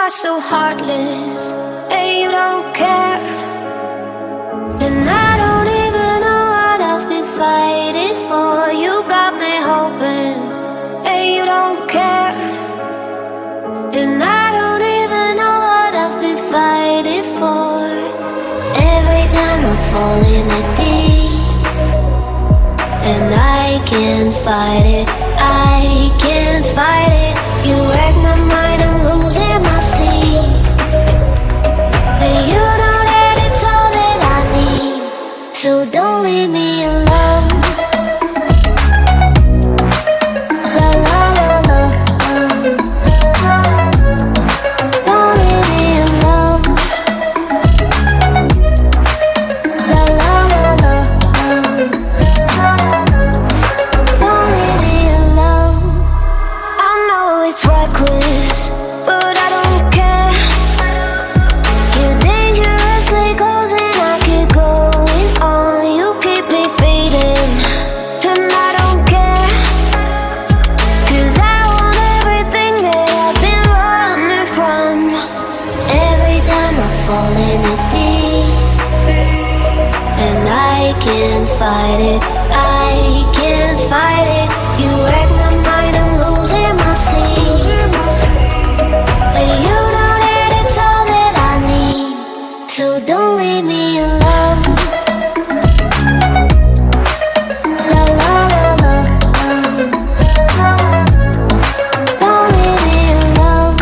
are so heartless, and you don't care. And I don't even know what I've been fighting for. You got me hoping, and you don't care. And I don't even know what I've been fighting for. Every time I fall in the deep, and I can't fight it, I can't fight it. You wreck my mind, I'm losing my sleep. And you know that it's all that I need, so don't leave me alone. La la la la, don't leave me alone. La la la la, don't leave me alone. I know it's reckless, but I don't care. You're dangerously close and I keep going on. You keep me fading, and I don't care. 'Cause I want everything that I've been running from. Every time I fall in the deep, and I can't fight it, I can't fight it. You wreck my mind, I'm losing my sleep. And you know that it's all that I need, so don't leave me alone. La la la la, don't leave me alone.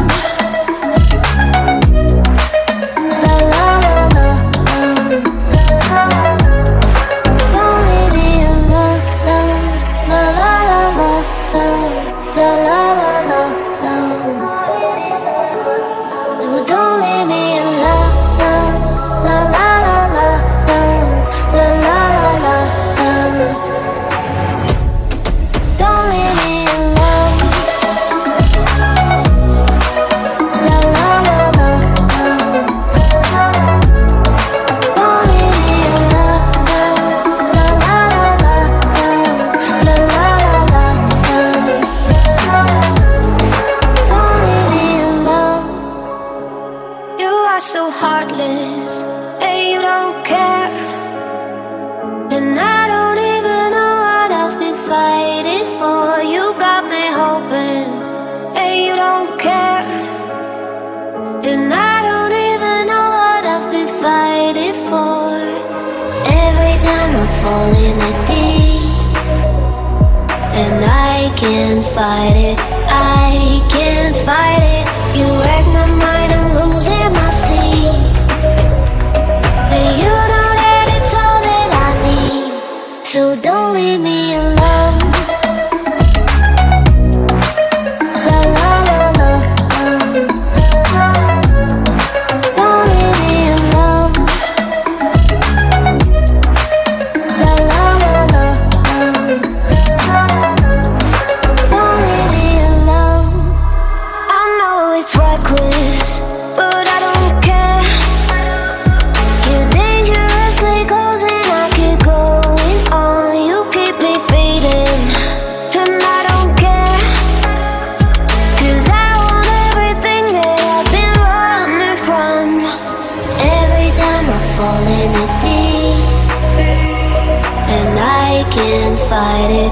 La la la la, don't leave me alone. La la la la, la la la la, no, don't leave me alone. La la la la, la la la la, don't leave me alone. La la la la, don't leave me alone. La la la la, la la la la, don't leave me alone. You are so heartless, and you don't care. And I don't even know what I've been fighting for. You got me hoping, and you don't care. And I don't even know what I've been fighting for. Every time I fall in the deep, and I can't fight it, I can't fight it. You wreck my mind, I'm losing my sleep. And you know that it's all that I need, so don't leave me alone. La la la la, don't leave me alone. La la la la, don't leave me alone. I know it's reckless, but I don't care. You're dangerously close and I keep going on. You keep me fading, and I don't care. 'Cause I want everything that I've been running from. Every time I fall in the deep, and I can't fight it,